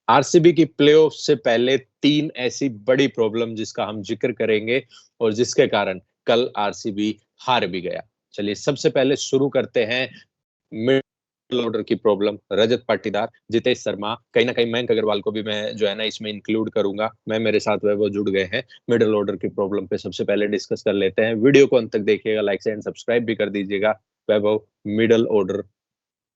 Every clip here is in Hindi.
आरसीबी की प्लेऑफ से पहले 3 ऐसी बड़ी प्रॉब्लम जिसका हम जिक्र करेंगे और जिसके कारण कल आरसीबी हार भी गया। चलिए सबसे पहले शुरू करते हैं मिडल ऑर्डर की प्रॉब्लम। रजत पाटीदार, जितेश शर्मा, कहीं ना कहीं मयंक अग्रवाल को भी मैं जो है ना इसमें इंक्लूड करूंगा। मैं मेरे साथ वह वो जुड़ गए हैं। मिडल ऑर्डर की प्रॉब्लम पे सबसे पहले डिस्कस कर लेते हैं। वीडियो को अंत तक देखिएगा, लाइक एंड सब्सक्राइब भी कर दीजिएगा। वैभव, मिडल ऑर्डर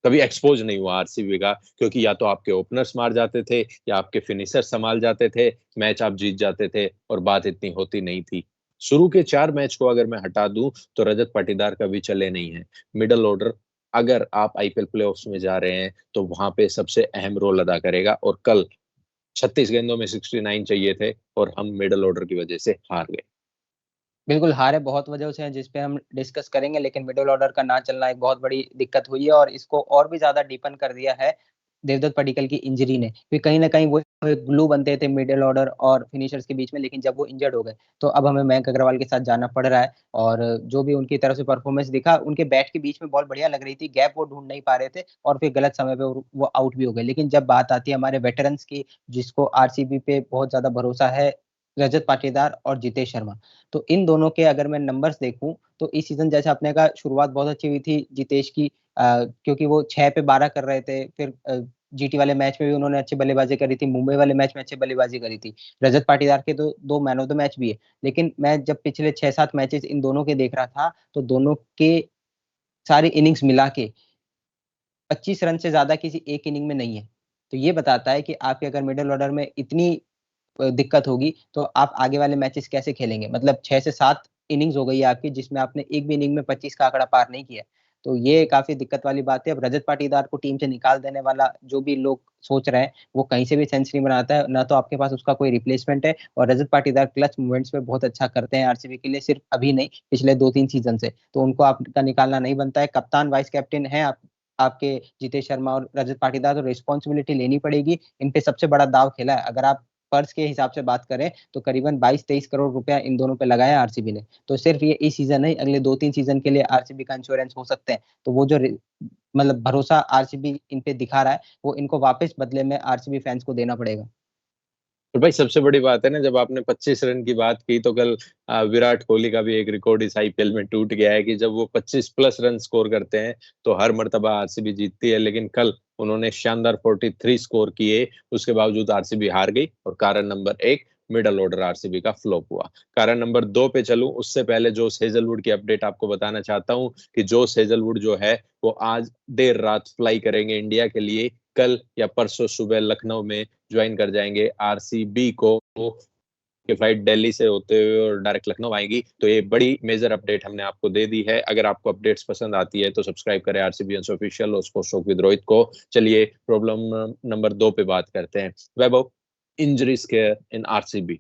कभी एक्सपोज नहीं हुआ आरसीबी का, क्योंकि या तो आपके ओपनर्स मार जाते थे या आपके फिनिशर संभाल जाते थे, मैच आप जीत जाते थे और बात इतनी होती नहीं थी। शुरू के 4 मैच को अगर मैं हटा दूं तो रजत पाटीदार कभी चले नहीं है। मिडल ऑर्डर, अगर आप आईपीएल प्लेऑफ्स में जा रहे हैं तो वहां पे सबसे अहम रोल अदा करेगा। और कल 36 गेंदों में 69 चाहिए थे और हम मिडल ऑर्डर की वजह से हार गए। बिल्कुल हारे बहुत वजह से हैं जिस पे हम डिस्कस करेंगे, लेकिन मिडिल ऑर्डर का ना चलना एक बहुत बड़ी दिक्कत हुई है और इसको और भी ज्यादा डीपन कर दिया है देवदत्त पडिक्कल की इंजरी ने। क्योंकि कहीं ना कहीं वो एक ग्लू बनते थे मिडिल ऑर्डर और फिनिशर्स के बीच में, लेकिन जब वो इंजर्ड हो गए तो अब हमें मयंक अग्रवाल के साथ जाना पड़ रहा है। और जो भी उनकी तरफ से परफॉर्मेंस दिखा, उनके बैट के बीच में बॉल बढ़िया लग रही थी, गैप वो ढूंढ नहीं पा रहे थे और फिर गलत समय पे वो आउट भी हो गए। लेकिन जब बात आती है हमारे वेटरन्स की, जिसको आरसीबी पे बहुत ज्यादा भरोसा है, रजत पाटीदार और जितेश शर्मा, तो इन दोनों के अगर मैं नंबर्स देखूं तो इस सीजन जैसे आपने कहा शुरुआत बहुत अच्छी हुई थी जितेश की, क्योंकि वो 6 पे 12 कर रहे थे। फिर जीटी वाले मैच में भी उन्होंने अच्छी बल्लेबाजी करी थी, मुंबई वाले मैच में अच्छी बल्लेबाजी करी थी। रजत पाटीदार के तो 2 मैन ऑफ द मैच भी है। लेकिन मैं जब पिछले 6-7 मैचेस इन दोनों के देख रहा था तो दोनों के सारी इनिंग्स मिला के 25 रन से ज्यादा किसी एक इनिंग में नहीं है। तो ये बताता है कि आपके अगर मिडिल ऑर्डर में इतनी दिक्कत होगी तो आप आगे वाले मैचेस कैसे खेलेंगे। मतलब 6 से 7 इनिंग्स हो गई है आपकी जिसमें आपने एक भी इनिंग में 25 का आंकड़ा पार नहीं किया। तो ये काफी दिक्कत वाली बात है। अब रजत पाटीदार को टीम से निकाल देने वाला जो भी लोग सोच रहे हैं, वो कहीं से भी सेंचुरी बनाता है ना, तो आपके पास उसका कोई रिप्लेसमेंट है। और रजत पाटीदार क्लच मूवमेंट्स में बहुत अच्छा करते हैं आरसीबी के लिए, सिर्फ अभी नहीं पिछले 2-3 सीजन से। तो उनको आपका निकालना नहीं बनता है। कप्तान वाइस कैप्टन है आपके जितेश शर्मा और रजत पाटीदार, तो रिस्पॉन्सिबिलिटी लेनी पड़ेगी। इन पे सबसे बड़ा दाव खेला है। अगर आप पर्स के हिसाब से बात करें तो करीबन 22-23 करोड़ रुपया इन दोनों पे लगाया आरसीबी ने। तो सिर्फ ये इस सीजन नहीं, अगले 2-3 सीजन के लिए आरसीबी का इंश्योरेंस हो सकते हैं। तो वो जो मतलब भरोसा आरसीबी इन पे दिखा रहा है, वो इनको वापस बदले में आरसीबी फैंस को देना पड़ेगा। और भाई सबसे बड़ी बात है ना, जब आपने 25 रन की बात की तो कल विराट कोहली का भी एक रिकॉर्ड इस आईपीएल में टूट गया है कि जब वो 25 प्लस रन स्कोर करते हैं तो हर मर्तबा आरसीबी जीतती है। लेकिन कल उन्होंने शानदार 43 स्कोर किए, उसके बावजूद आरसीबी हार गई। और कारण नंबर 1, मिडल ऑर्डर आरसीबी का फ्लॉप हुआ। कारण नंबर 2 पे चलूं उससे पहले जोश हेजलवुड की अपडेट आपको बताना चाहता हूं कि जोश हेजलवुड जो है वो आज देर रात फ्लाई करेंगे इंडिया के लिए। कल या परसों सुबह लखनऊ में ज्वाइन कर जाएंगे आरसीबी को। कि फ्लाइट दिल्ली से होते हुए और डायरेक्ट लखनऊ आएगी। तो ये बड़ी मेजर अपडेट हमने आपको दे दी है। अगर आपको अपडेट्स पसंद आती है तो सब्सक्राइब करें आरसीबी ऑफिशियल और स्पोर्ट्स टॉक विद रोहित को। चलिए प्रॉब्लम नंबर 2 पे बात करते हैं। वैभव, इंजरी स्केयर इन आरसीबी।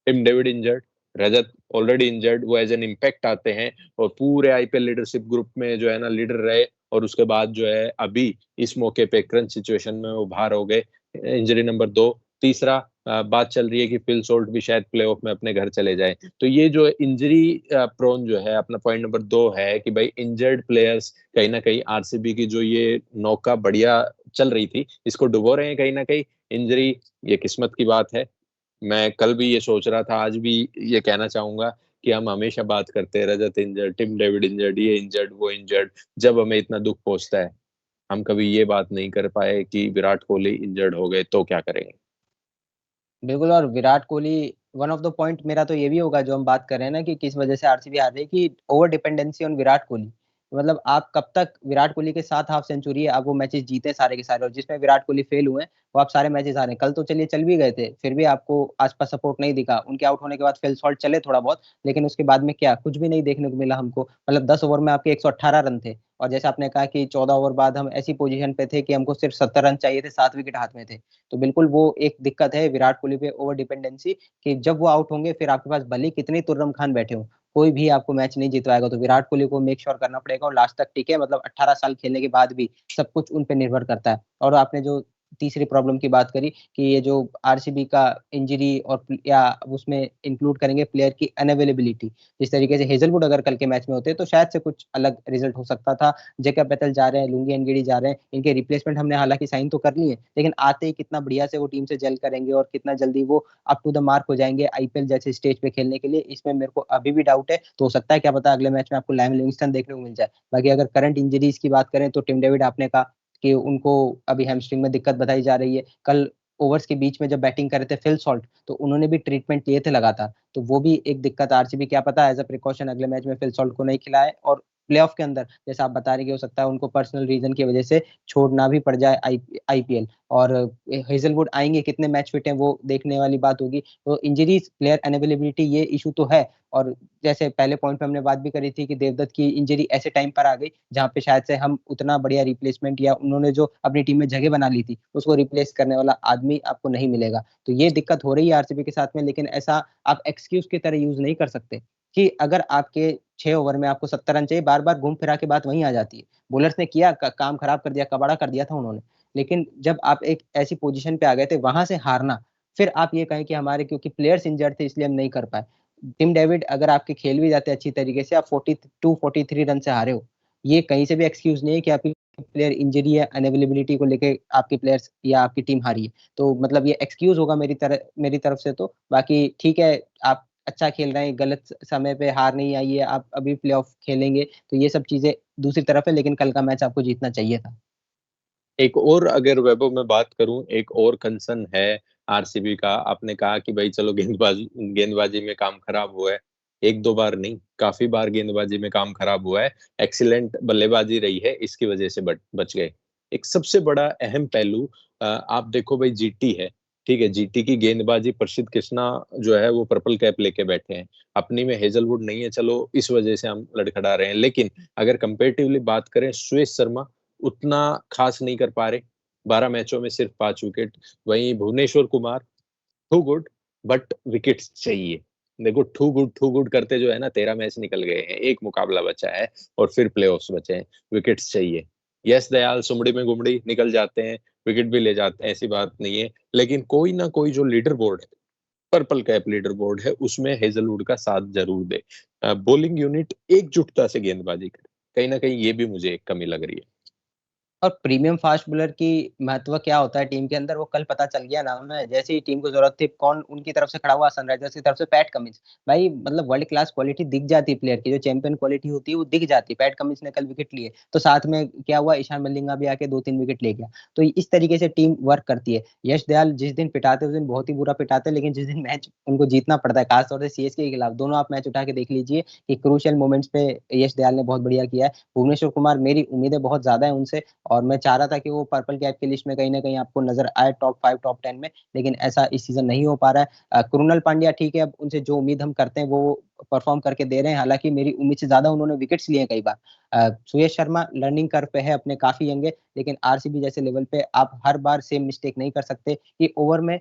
टिम डेविड इंजर्ड, रजत ऑलरेडी इंजर्ड, वो एज एन इम्पैक्ट आते हैं और पूरे आईपीएल लीडरशिप ग्रुप में जो है ना लीडर रहे। और उसके बाद जो है अभी इस मौके पे क्रंच सिचुएशन में वो बाहर हो गए। Injury number 2। तीसरा, बात चल रही है कि फिल सोल्ट भी शायद प्लेऑफ में अपने घर चले जाए। तो ये जो इंजरी प्रोन जो है, अपना पॉइंट नंबर 2 है कि भाई इंजर्ड प्लेयर्स कहीं ना कहीं आरसीबी की जो ये नौका बढ़िया चल रही थी इसको डुबो रहे हैं कहीं ना कहीं। इंजरी ये किस्मत की बात है। मैं कल भी ये सोच रहा था, आज भी ये कहना चाहूंगा कि हम हमेशा बात करते हैं रजत इंजर्ड, टिम डेविड इंजर्ड, ये इंजर्ड, वो इंजर्ड। जब हमें इतना दुख पहुंचता है हम कभी ये बात नहीं कर पाए कि विराट कोहली इंजर्ड हो गए तो क्या करेंगे। बिल्कुल। और Virat Kohli one of the point मेरा तो ये भी होगा जो हम बात कर रहे हैं ना कि किस वजह से आरसीबी हार रही है, कि over dependency on Virat Kohli. मतलब आप कब तक विराट कोहली के साथ हाफ सेंचुरी है, आप वो मैचेस जीते सारे के सारे, और जिसमें विराट कोहली फेल हुए वो आप सारे मैचेस हारे। कल तो चलिए चल भी गए थे, फिर भी आपको आसपास सपोर्ट नहीं दिखा। उनके आउट होने के बाद फेल सॉल्ट चले थोड़ा बहुत, लेकिन उसके बाद में क्या कुछ भी नहीं देखने को मिला हमको। मतलब 10 ओवर में आपके 118 रन थे, और जैसे आपने कहा कि 14 ओवर बाद हम ऐसी पोजीशन पे थे कि हमको सिर्फ 70 रन चाहिए थे, 7 विकेट हाथ में थे। तो बिल्कुल वो एक दिक्कत है विराट कोहली पे, ओवर डिपेंडेंसी, कि जब वो आउट होंगे फिर आपके पास भले ही कितने तुर्रम खान बैठे हो, कोई भी आपको मैच नहीं जितवाएगा। तो विराट कोहली को मेक श्योर करना पड़ेगा और लास्ट तक टिके। मतलब 18 साल खेलने के बाद भी सब कुछ उन पे निर्भर करता है। और आपने जो तीसरी प्रॉब्लम की बात करी कि ये जो आरसीबी का इंजरी और या उसमें इंक्लूड करेंगे प्लेयर की अनअवेलेबिलिटी। जिस तरीके से हेजलवुड अगर कल के मैच में होते तो शायद से कुछ अलग रिजल्ट हो सकता था। जेकब बेथेल जा रहे हैं, लुंगी एनगिडी जा रहे हैं, इनके रिप्लेसमेंट हमने हालांकि साइन तो कर लिए हैं, लेकिन आते ही कितना बढ़िया से वो टीम से जेल करेंगे और कितना जल्दी वो अप टू द मार्क हो जाएंगे आईपीएल जैसे स्टेज पे खेलने के लिए, इसमें मेरे को अभी भी डाउट है। तो हो सकता है क्या पता अगले मैच में आपको लाइम लिविंगस्टन देखने को मिल जाए। बाकी अगर करंट इंजरीज की बात करें तो टिम डेविड आपने कहा कि उनको अभी हैमस्ट्रिंग में दिक्कत बताई जा रही है। कल ओवर्स के बीच में जब बैटिंग कर रहे थे फिल सॉल्ट, तो उन्होंने भी ट्रीटमेंट लिए थे लगातार, तो वो भी एक दिक्कत आरसीबी क्या पता एज अ प्रिकॉशन अगले मैच में फिल सॉल्ट को नहीं खिलाए और प्लेऑफ के अंदर जैसा आप बता रहे कि हो सकता है उनको पर्सनल रीजन की वजह से छोड़ना भी पड़ जाए आईपीएल। और हेजलवुड आएंगे कितने मैच फिट हैं वो देखने वाली बात होगी। तो इंजरीज, प्लेयर अवेलेबिलिटी, ये इशू तो है। और जैसे पहले पॉइंट पे हमने बात भी करी थी कि देवदत्त की इंजरी ऐसे टाइम पर आ गई जहां पे शायद से हम उतना बढ़िया रिप्लेसमेंट या उन्होंने जो अपनी टीम में जगह बना ली थी उसको रिप्लेस करने वाला आदमी आपको नहीं मिलेगा। तो ये दिक्कत हो रही है आरसीबी के साथ में, लेकिन ऐसा आप एक्सक्यूज की तरह यूज नहीं कर सकते कि अगर आपके 6 ओवर में आपको 70 रन चाहिए, बार बार घूम फिरा के बात वहीं आ जाती है। बॉलर्स ने किया काम खराब कर दिया, कबाड़ा कर दिया था उन्होंने, लेकिन जब आप एक ऐसी पोजीशन पे आ गए थे वहां से हारना, फिर आप ये कहें कि हमारे क्योंकि प्लेयर्स इंजर्ड थे इसलिए हम नहीं कर पाए। टिम डेविड अगर आपके खेल भी जाते अच्छी तरीके से, आप 42 43 रन से हारे हो, ये कहीं से भी एक्सक्यूज नहीं है कि आपकी प्लेयर इंजरी या अनअवेलेबिलिटी को लेके आपकी प्लेयर्स या आपकी टीम हारी है। तो मतलब ये एक्सक्यूज होगा मेरी तरफ से। तो बाकी ठीक है, आप अच्छा खेल रहे हैं, गलत समय पे हार नहीं आई है, आप अभी प्लेऑफ खेलेंगे, तो ये सब चीजें दूसरी तरफ है, लेकिन कल का मैच आपको जीतना चाहिए था। एक और अगर वैभव मैं बात करूं, एक और कंसर्न है आरसीबी का। आपने कहा कि भाई चलो गेंदबाजी में काम खराब हुआ है, एक दो बार नहीं, काफी बार गेंदबाजी में काम खराब हुआ है। एक्सीलेंट बल्लेबाजी रही है, इसकी वजह से बच गए। एक सबसे बड़ा अहम पहलू, आप देखो भाई, जीटी है, ठीक है, जीटी की गेंदबाजी, प्रसिद्ध कृष्णा जो है वो पर्पल कैप लेके बैठे हैं। अपनी में हेजलवुड नहीं है, चलो इस वजह से हम लड़खड़ा रहे हैं, लेकिन अगर कंपेरेटिवली बात करें, सुरेश शर्मा उतना खास नहीं कर पा रहे, 12 मैचों में सिर्फ 5 विकेट। वहीं Bhuvneshwar Kumar, too good, but wickets चाहिए। देखो, टू गुड करते जो है ना, 13 मैच निकल गए हैं, एक मुकाबला बचा है और फिर प्लेऑफ्स बचे हैं, विकेट्स चाहिए। यश दयाल सुमड़ी में गुमड़ी निकल जाते हैं, विकेट भी ले जाते हैं, ऐसी बात नहीं है, लेकिन कोई ना कोई जो लीडर बोर्ड है, पर्पल कैप लीडर बोर्ड है, उसमें हेजलवुड का साथ जरूर दे। बॉलिंग यूनिट एकजुटता से गेंदबाजी करे, कहीं ना कहीं ये भी मुझे एक कमी लग रही है। और प्रीमियम फास्ट बॉलर की महत्व क्या होता है टीम के अंदर, वो कल पता चल गया ना हमें। जैसे ही टीम को जरूरत थी, कौन उनकी तरफ से खड़ा हुआ, सनराइजर्स की तरफ से पैट कमिंस। भाई मतलब वर्ल्ड क्लास क्वालिटी दिख जाती है प्लेयर की, जो चैंपियन क्वालिटी होती है वो दिख जाती है। पैट कमिंस ने कल विकेट लिए, तो साथ में क्या हुआ, ईशान मलिंगा भी आके 2 3 विकेट ले गया। तो इस तरीके से टीम वर्क करती है। यश दयाल जिस दिन पिटाते उस दिन बहुत ही बुरा पिटाते, लेकिन जिस दिन मैच उनको जीतना पड़ता है, खासतौर से सीएसके के खिलाफ, दोनों आप मैच उठा के देख लीजिए कि क्रूशियल मोमेंट्स पे यश दयाल ने बहुत बढ़िया किया है। भुवनेश्वर कुमार, मेरी उम्मीदें बहुत ज्यादा है उनसे, और मैं चाह रहा था कि वो पर्पल कैप की लिस्ट में कहीं ना कहीं आपको नजर आए टॉप 5 टॉप 10 में, लेकिन ऐसा इस सीजन नहीं हो पा रहा है। कृणाल पांड्या ठीक है, अब उनसे जो उम्मीद हम करते हैं वो परफॉर्म करके दे रहे हैं, हालांकि मेरी उम्मीद से ज्यादा उन्होंने विकेट्स लिए हैं कई बार। सुयश शर्मा लर्निंग कर्व पे है अपने, काफी यंग है, लेकिन आरसीबी जैसे लेवल पे आप हर बार सेम मिस्टेक नहीं कर सकते कि ओवर में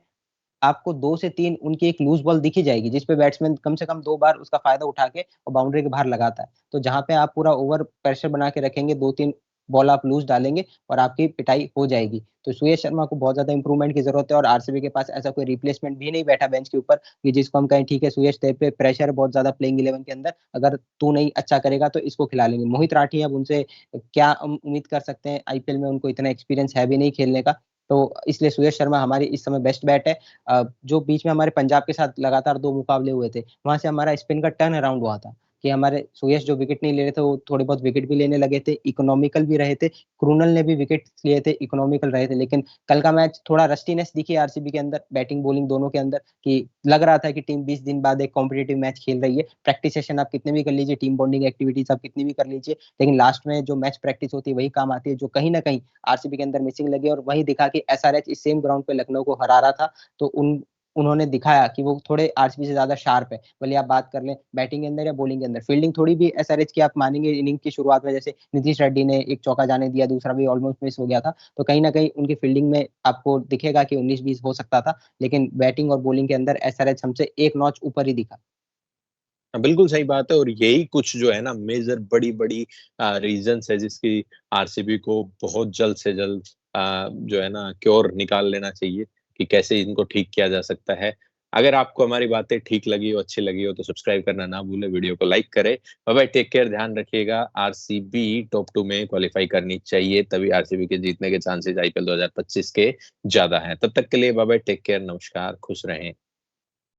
आपको 2 से 3 उनकी एक लूज बॉल दिखी जाएगी जिसपे बैट्समैन कम से कम 2 बार उसका फायदा उठा के और बाउंड्री के बाहर लगाता है। तो जहां पे आप पूरा ओवर प्रेशर बना के रखेंगे, 2 3 बॉल आप लूज डालेंगे और आपकी पिटाई हो जाएगी। तो सुयश शर्मा को बहुत ज्यादा इंप्रूवमेंट की जरूरत है, और आरसीबी के पास ऐसा कोई रिप्लेसमेंट भी नहीं बैठा बेंच के ऊपर कि जिसको हम कहें ठीक है सुयश, तेरे पे प्रेशर है बहुत ज्यादा प्लेइंग 11 के अंदर, अगर तू नहीं अच्छा करेगा तो इसको खिला लेंगे। मोहित राठी, अब उनसे क्या हम उम्मीद कर सकते हैं, आईपीएल में उनको इतना एक्सपीरियंस है भी नहीं खेलने का। तो इसलिए सुयश शर्मा हमारी इस समय बेस्ट बैट है। जो बीच में हमारे पंजाब के साथ लगातार 2 मुकाबले हुए थे, वहां से हमारा स्पिन का टर्न अराउंड हुआ था कि हमारे सुयश जो विकेट नहीं ले रहे थे वो थोड़े बहुत विकेट भी लेने लगे थे, इकोनॉमिकल भी रहे थे। क्रूनल ने भी विकेट लिए थे, इकोनॉमिकल रहे थे। लेकिन कल का मैच थोड़ा रस्टीनेस दिखी आरसीबी के अंदर, बैटिंग बॉलिंग दोनों के अंदर, कि लग रहा था कि टीम 20 दिन बाद एक कॉम्पिटेटिव मैच खेल रही है। प्रैक्टिस सेशन आप कितने भी कर लीजिए, टीम बॉन्डिंग एक्टिविटीज आप कितनी भी कर लीजिए, लेकिन लास्ट में जो मैच प्रैक्टिस होती है वही काम आती है, जो कहीं ना कहीं आरसीबी के अंदर मिसिंग लगी। और वही दिखा कि एसआरएच इस सेम ग्राउंड पे लखनऊ को हरा रहा था, तो उन्होंने दिखाया कि वो थोड़े आरसीबी से ज्यादा शार्प है। भले आप बात कर लें बैटिंग के अंदर या बॉलिंग के अंदर, फील्डिंग थोड़ी भी एसआरएच की आप मानेंगे इनिंग की शुरुआत में, जैसे नीतीश रेड्डी ने एक चौका जाने दिया, दूसरा भी ऑलमोस्ट मिस हो गया था, तो कहीं ना कहीं उनकी फील्डिंग में आपको दिखेगा कि 19 20 हो सकता था, लेकिन बैटिंग और बॉलिंग के अंदर एसआरएच हमसे एक नॉच ऊपर ही दिखा। हाँ, बिल्कुल सही बात है, और यही कुछ जो है ना, मेजर बड़ी बड़ी रीजंस है जिसकी आरसीबी को बहुत जल्द से जल्द जो है ना क्योर निकाल लेना चाहिए कि कैसे इनको ठीक किया जा सकता है। अगर आपको हमारी बातें ठीक लगी हो, अच्छी लगी हो तो सब्सक्राइब करना ना भूलें, वीडियो को लाइक करें। बाय-बाय, टेक केयर, ध्यान रखिएगा। आरसीबी टॉप 2 में क्वालीफाई करनी चाहिए, तभी आरसीबी के जीतने के चांसेस आईपीएल 2025 के ज़्यादा हैं। तब तक के लिए बाय-बाय, टेक केयर, नमस्कार, खुश रहें।